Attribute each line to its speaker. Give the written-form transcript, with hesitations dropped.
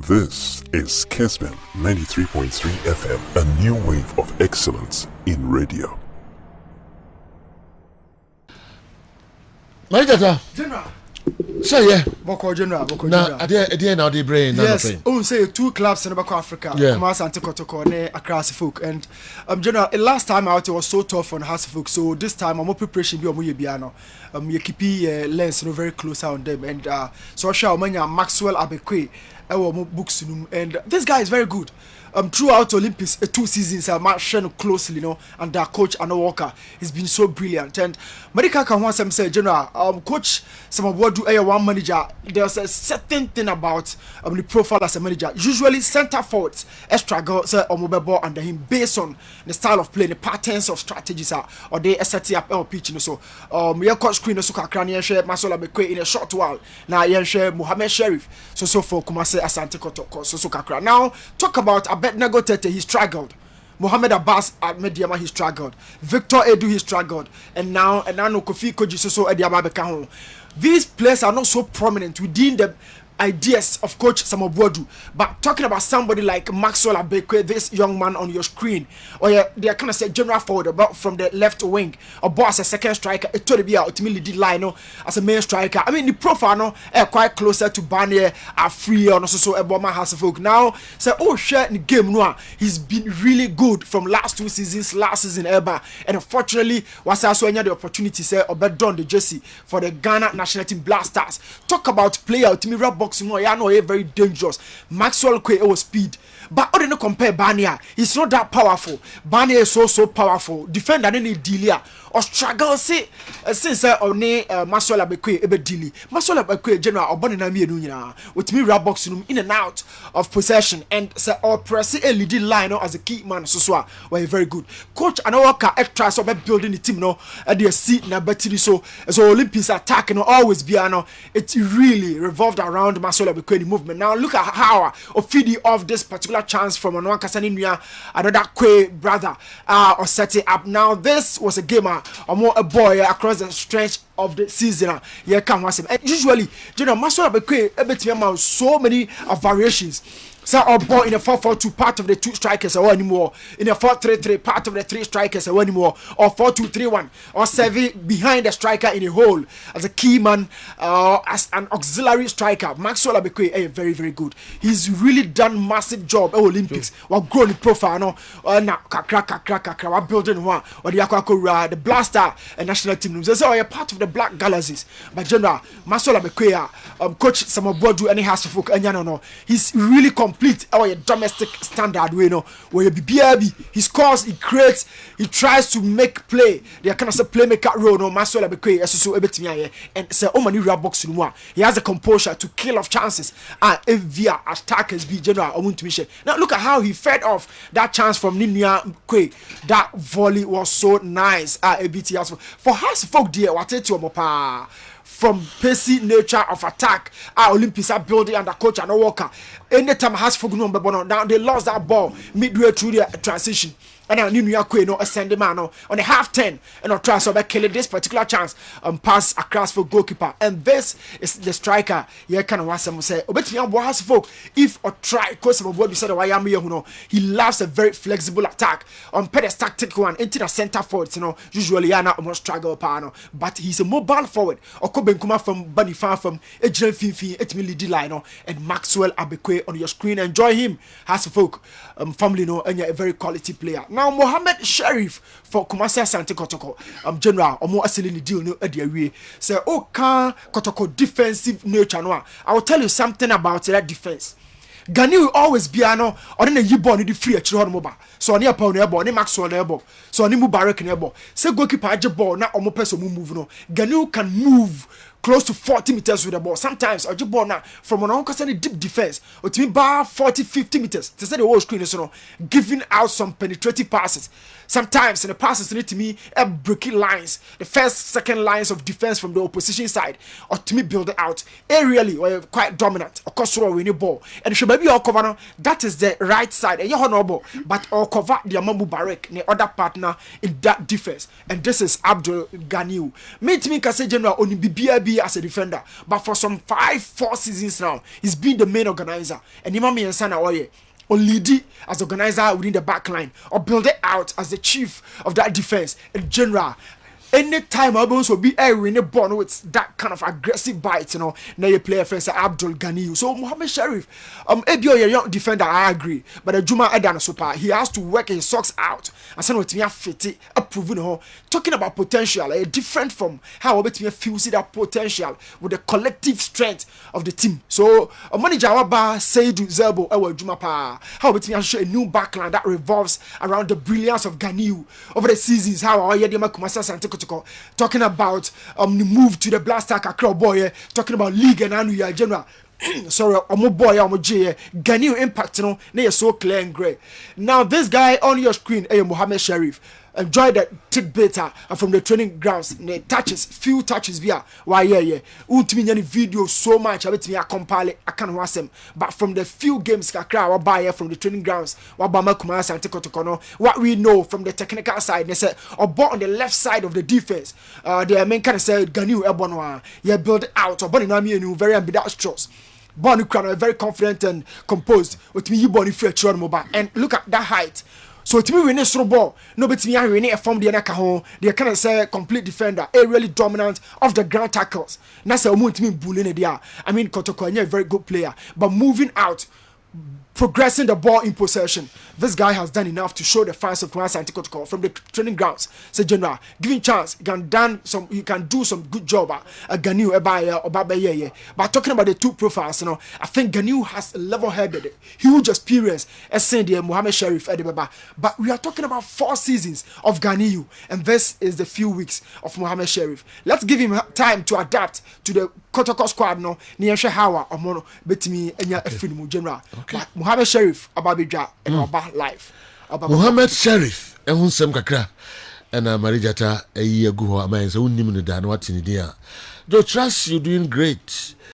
Speaker 1: This is Kessben 93.3 FM, a new wave of excellence in radio.
Speaker 2: My data.
Speaker 3: General.
Speaker 2: Say yeah.
Speaker 3: Boko General.
Speaker 2: Now, idea now they brain.
Speaker 3: Yes. Say two clubs in Boko Africa.
Speaker 2: Yeah.
Speaker 3: Kumasi and Tokotoko ne Accra Folk. And General, last time out it was so tough on Folk. So this time I'm more preparation be omo yebiano. You keep lens very close on them. And so I shall Maxwell Abekwe. Books and this guy is very good. Throughout Olympics, 2 seasons, I'm matching closely, and their coach Anna Walker has been so brilliant. And Medical can want some say, General, coach, some of what do a one manager. There's a certain thing about the profile as a manager. Usually, center forwards struggle or mobile ball under him based on the style of play, the patterns of strategies or they set up our pitch. So, your coach screen so Krani share Masola Bekwe in a short while. Now, you share Mohammed Sharif. So for Kumase Asante Kotoko. So Kakra. Now, talk about Abednego Tete, he struggled. Mohamed Abbas at Mediama, he struggled. Victor Edu, he struggled. And now no Kofi Koji so Ediama Bekaho. These players are not so prominent within the ideas of coach Samobuadu, but talking about somebody like Maxwell Abekwe, this young man on your screen, or they are kind of say general forward about from the left wing, or boss a second striker, it told be ultimately did line as a main striker. I mean the profile quite closer to Barnier, are free or so a bomber has a folk now. So share in the game no, he's been really good from last 2 seasons, last season ever, and unfortunately was also the opportunity say or bet done the jersey for the Ghana national team Blasters. Talk about player to me boxing very dangerous. Maxwell Kwe was speed. But I don't compare Barnier. He's not that powerful. Barnier is so powerful. Defender any dealer or struggle say since only Maxwell Abekwe ebe dealy. Maxwell Abekwe general or born na me enu with me rap boxing in and out of possession and say or press a leading line as a key man so were very good. Coach Anawaka extra so building the team at the seat na battery so Olympics attack always be it really revolved around Maxwell Abekwe movement. Now look at how feeding off this particular chance from Anwar Kasaninia, another Kwe brother or set it up. Now this was a game or more a boy across the stretch of the season. Yeah, come was him. And usually, Maxwell Abekwe so many variations. So our ball in a 4-4-2 part of the 2 strikers or anymore. In a 4-3-3 part of the 3 strikers or anymore. Or 4-2-3-1 or 7 behind the striker in a hole as a key man as an auxiliary striker. Maxwell Abekwe very very good. He's really done massive job at Olympics. We're growing profile now. Kakra we're building one or the Blaster national team. So you're part of the Black Galaxies. But general Maxwell Abekwe coach Samobuadu and he has to focus no. He's really complete our domestic standard way where you be he scores, he creates, he tries to make play. They kind of say playmaker role no Maxwell Abekwe so ebetimi and say many rap box in one. He has the composure to kill off chances if via attackers be general omuntu. Now look at how he fed off that chance from Ninia Kwe. That volley was so nice ABT for us folk dear what it to from pacey nature of attack. Our Olympics are building under coach and Walker. Anytime has forgotten now they lost that ball midway through the transition. And now New York send man on the half 10 and try to kill this particular chance pass across for goalkeeper. And this is the striker. Yeah, kind of want some say has folk if or try because of what we said he loves a very flexible attack on pedest tactic one into the center forward, usually almost struggle but he's a mobile forward or Kobenkuma from Banifan from Ejren Fifi, 8 milli line and Maxwell Abekwe on your screen. Enjoy him has folk family and you're a very quality player. Now Mohammed Sharif for Kumasi Asante Kotoko general or more asili deal no way. Say Kotoko defensive nature no. I will tell you something about that defense. Gani will always be or then you born the free at your mobile. So on your pound airborne, ni Maxwell airborne. So on Mubarak airborne. Say goalkeeper airborne na omo person move no. Gani can move close to 40 meters with the ball. Sometimes or ball now from an unconscious deep defense or to me bar 40-50 meters. To say the whole screen is giving out some penetrative passes. Sometimes in the passes need to me breaking lines, the first, second lines of defense from the opposition side, or to me build it out aerially or quite dominant. Of course, when you ball and should maybe all cover that is the right side and you're honorable, but all cover the Amamu Barek, the other partner in that defense. And this is Abdul Ganiu. Me to me can say general only BBIB be as a defender, but for some 4 seasons now, he's been the main organizer. And Imami and Sana Oye, or lead as organizer within the back line, or build it out as the chief of that defense in general. Anytime Albons will be airing a ball with that kind of aggressive bite, now you play a friend Abdul Ghani. So Mohammed Sharif, Ebio, a young defender, I agree, but a Juma Adan Super, he has to work his socks out and send with me a fit, approving talking about potential, different from how about me feel see that potential with the collective strength of the team. So a manager Waba Seidu Zerbo, our Juma Pa, how about me show a new backline that revolves around the brilliance of Ghani over the seasons, how I Yedema Kumasa Santiko. Talking about the move to the Blaster Accra boy, talking about league and annual general. Sorry, boy, Ghani impact, they are so clear and great. Now, this guy on your screen, Mohammed Sharif, enjoy that tidbit from the training grounds. Few touches via why ultimately video so much. I bet me I compile I can't watch them, but from the few games I buy from the training grounds, what we know from the technical side, they said or bought on the left side of the defense. The main kind of said Ghani Ebonwa, build out or Bonnie very ambidextrous. Bonnie Crown very confident and composed with me, you Bonnie Fletcher on mobile. And look at that height. So to me, we need a ball. Nobody me a form the Nakaho. They kind of say complete defender, a really dominant of the ground tackles. That's a moment me bullying there. I mean, Kotoko, a very good player, but moving out, progressing the ball in possession. This guy has done enough to show the fans of Kumasi Antikotoko from the training grounds. Say general, giving chance, you can do some good job at Ghani or But talking about the two profiles, I think Ghani has level-headed, huge experience as saying the Mohammed Sharif Edibaba. But we are talking about 4 seasons of Ghani, and this is the few weeks of Mohammed Sharif. Let's give him time to adapt to the Kotoko squad. No, Niasha Hawa or Mono Betimi Enya Efinimu general. Mohammed Sharif Ababija and Abba life.
Speaker 2: Mohammed Sharif, Sem Kakra, and Marijata, a year ago, I mean, so unim the Dan, what's in the Do trust you doing great.